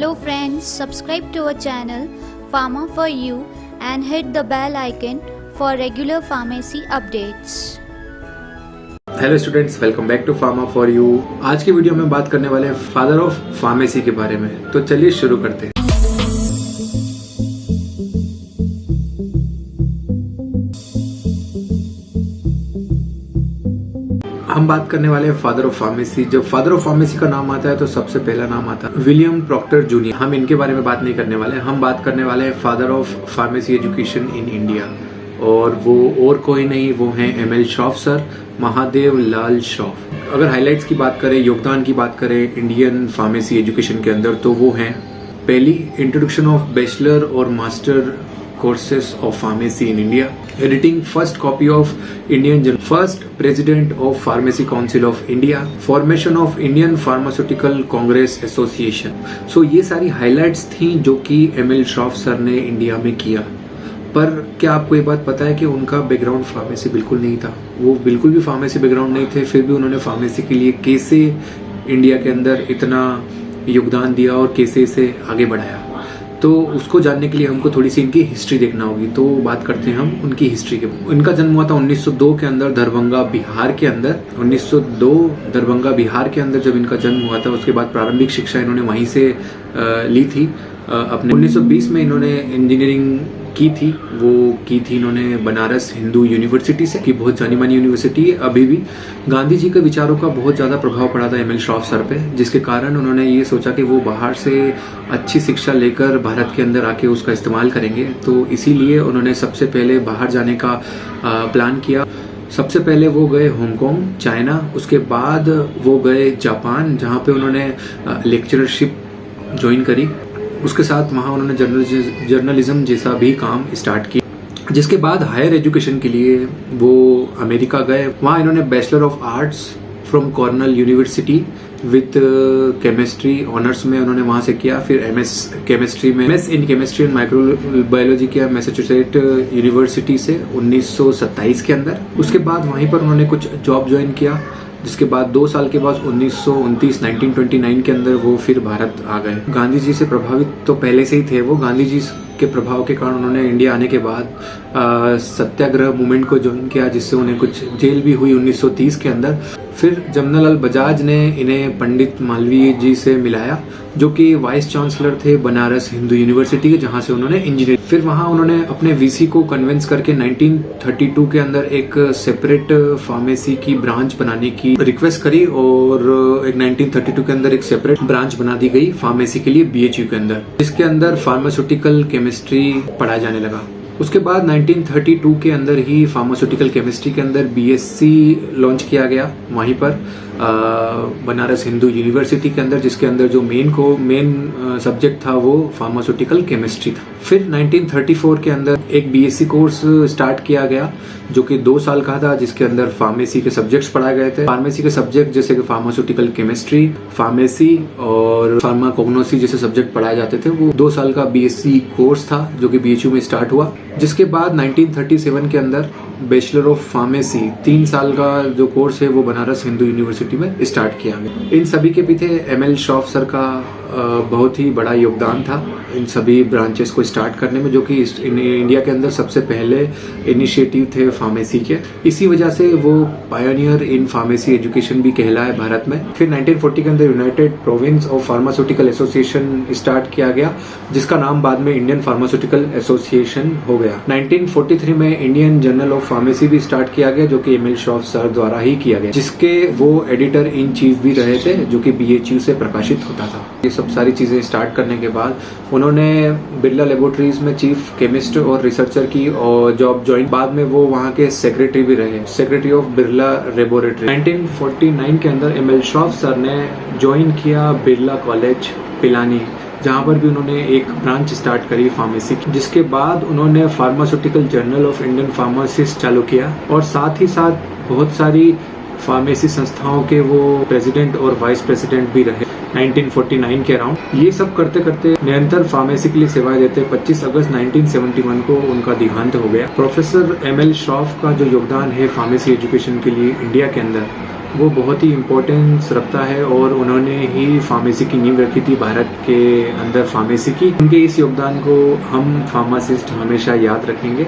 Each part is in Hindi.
Hello friends, subscribe to our channel Pharma for You and hit the bell icon for regular pharmacy updates. Hello students, welcome back to pharma for you. आज की वीडियो में बात करने वाले हैं फादर ऑफ फार्मेसी के बारे में। तो चलिए शुरू करते हैं। हम बात करने वाले हैं फादर ऑफ फार्मेसी। जब फादर ऑफ फार्मेसी का नाम आता है तो सबसे पहला नाम आता है विलियम प्रॉक्टर जूनियर। हम इनके बारे में बात नहीं करने वाले, हम बात करने वाले हैं father of pharmacy education in India. और वो और कोई नहीं, वो हैं एमएल श्रॉफ सर, महादेव लाल श्रॉफ। अगर हाइलाइट्स की बात करें, योगदान की बात करें इंडियन फार्मेसी एजुकेशन के अंदर, तो वो हैं पहली इंट्रोडक्शन ऑफ बैचलर और master courses of pharmacy in India, editing first copy of Indian journal, first president of pharmacy council of India, formation of Indian pharmaceutical congress association. So ये सारी हाइलाइट्स थी जो कि एमएल श्रॉफ सर ने इंडिया में किया। पर क्या आपको ये बात पता है कि उनका बैकग्राउंड फार्मेसी बिल्कुल नहीं था। वो बिल्कुल भी फार्मेसी बैकग्राउंड नहीं थे, फिर भी उन्होंने फार्मेसी के लिए कैसे इंडिया के अंदर इतना योगदान दिया और कैसे इसे आगे बढ़ाया। तो उसको जानने के लिए हमको थोड़ी सी इनकी हिस्ट्री देखना होगी। तो बात करते हैं हम उनकी हिस्ट्री के। इनका जन्म हुआ था 1902 के अंदर दरभंगा बिहार के अंदर। 1902 दरभंगा बिहार के अंदर जब इनका जन्म हुआ था, उसके बाद प्रारंभिक शिक्षा इन्होंने वहीं से ली थी। अपने 1920 में इन्होंने इंजीनियरिंग की थी। वो की थी इन्होंने बनारस हिंदू यूनिवर्सिटी से, की बहुत जानी मानी यूनिवर्सिटी है अभी भी। गांधी जी के विचारों का बहुत ज़्यादा प्रभाव पड़ा था एमएल श्रॉफ सर पे, जिसके कारण उन्होंने ये सोचा कि वो बाहर से अच्छी शिक्षा लेकर भारत के अंदर आके उसका इस्तेमाल करेंगे। तो इसीलिए उन्होंने सबसे पहले बाहर जाने का प्लान किया। सबसे पहले वो गए हांगकांग, चाइना, उसके बाद वो गए जापान, जहाँ पे उन्होंने लेक्चरशिप ज्वाइन करी। उसके साथ वहाँ उन्होंने जर्नलिज्म जैसा भी काम स्टार्ट किया। जिसके बाद हायर एजुकेशन के लिए वो अमेरिका गए। वहाँ इन्होंने bachelor of arts from Cornell university with chemistry honours में उन्होंने वहाँ से किया। फिर एमएस केमिस्ट्री में, MS in chemistry and microbiology किया मैसाचुसेट्स यूनिवर्सिटी से 1927 के अंदर। उसके बाद वहीं पर उन्होंने कुछ जॉब ज्वाइन किया। जिसके बाद 2 साल के बाद 1929 के अंदर वो फिर भारत आ गए। गांधी जी से प्रभावित तो पहले से ही थे वो। गांधी जी के प्रभाव के कारण उन्होंने इंडिया आने के बाद सत्याग्रह मूवमेंट को ज्वाइन किया, जिससे उन्हें कुछ जेल भी हुई 1930 के अंदर। फिर जमनालाल बजाज ने इन्हें पंडित मालवीय जी से मिलाया, जो कि वाइस चांसलर थे बनारस हिंदू यूनिवर्सिटी के, जहां से उन्होंने इंजीनियरिंग। फिर वहां उन्होंने अपने वीसी को कन्विंस करके 1932 के अंदर एक सेपरेट फार्मेसी की ब्रांच बनाने की रिक्वेस्ट करी और एक 1932 के अंदर एक सेपरेट ब्रांच बना दी गई फार्मेसी के लिए बीएचयू के अंदर, जिसके अंदर फार्मास्यूटिकल केमिस्ट्री पढ़ाया जाने लगा। उसके बाद 1932 के अंदर ही फार्मास्यूटिकल केमिस्ट्री के अंदर बीएससी लॉन्च किया गया वहीं पर बनारस हिंदू यूनिवर्सिटी के अंदर, जिसके अंदर जो मेन सब्जेक्ट था वो फार्मास्यूटिकल केमिस्ट्री था। फिर 1934 के अंदर एक बीएससी कोर्स स्टार्ट किया गया, जो कि 2 साल का था, जिसके अंदर फार्मेसी के सब्जेक्ट्स पढ़ाए गए थे। फार्मेसी के सब्जेक्ट जैसे कि फार्मास्यूटिकल केमिस्ट्री, फार्मेसी और फार्माकोग्नोसी जैसे सब्जेक्ट पढ़ाए जाते थे। वो 2 साल का बीएससी कोर्स था, जो कि बीएचयू में स्टार्ट हुआ। जिसके बाद 1937 के अंदर बैचलर ऑफ फार्मेसी 3 साल का जो कोर्स है वो बनारस हिंदू यूनिवर्सिटी में स्टार्ट किया गया। इन सभी के पीछे एमएल श्रॉफ सर का बहुत ही बड़ा योगदान था इन सभी ब्रांचेस को स्टार्ट करने में, जो कि इंडिया के अंदर सबसे पहले इनिशिएटिव थे फार्मेसी के। इसी वजह से वो पायनियर इन फार्मेसी एजुकेशन भी कहलाए भारत में। फिर 1940 के अंदर United province of pharmaceutical association start किया गया, जिसका नाम बाद में इंडियन फार्मास्यूटिकल एसोसिएशन हो गया। 1943 में इंडियन जर्नल ऑफ फार्मेसी भी स्टार्ट किया गया, जो कि एमएल श्रॉफ सर द्वारा ही किया गया, जिसके वो एडिटर इन चीफ भी रहे थे, जो कि बीएचयू से प्रकाशित होता था। ये सब सारी चीजें स्टार्ट करने के बाद उन्होंने बिरला लेबोरेटरीज में चीफ केमिस्ट और रिसर्चर की और जॉब ज्वाइन। बाद में वो वहाँ के सेक्रेटरी भी रहे, सेक्रेटरी ऑफ बिरला लेबोरेटरी। 1949 के अंदर एमएल श्रॉफ सर ने ज्वाइन किया बिरला कॉलेज पिलानी, जहाँ पर भी उन्होंने एक ब्रांच स्टार्ट करी फार्मेसी की। जिसके बाद उन्होंने pharmaceutical journal of Indian pharmacist चालू किया और साथ ही साथ बहुत सारी फार्मेसी संस्थाओं के वो प्रेसिडेंट और वाइस प्रेसिडेंट भी रहे 1949 के अराउंड। ये सब करते करते निरंतर फार्मेसी के लिए सेवाएं देते 25 अगस्त 1971 को उनका देहांत हो गया। प्रोफेसर एमएल श्रॉफ का जो योगदान है फार्मेसी एजुकेशन के लिए इंडिया के अंदर, वो बहुत ही इम्पोर्टेंस रखता है और उन्होंने ही फार्मेसी की नींव रखी थी भारत के अंदर फार्मेसी की। उनके इस योगदान को हम फार्मासिस्ट हमेशा याद रखेंगे।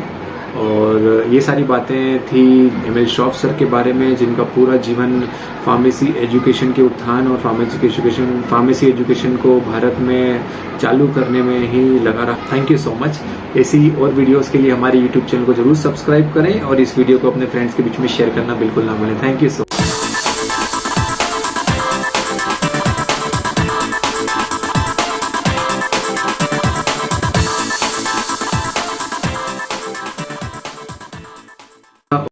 और ये सारी बातें थी एमएल श्रॉफ सर के बारे में, जिनका पूरा जीवन फार्मेसी एजुकेशन के उत्थान और फार्मेसी एजुकेशन को भारत में चालू करने में ही लगा रहा। Thank you so much. ऐसी और वीडियोस के लिए हमारे यूट्यूब चैनल को जरूर सब्सक्राइब करें और इस वीडियो को अपने फ्रेंड्स के बीच में शेयर करना बिल्कुल ना भूलें। Thank you so much.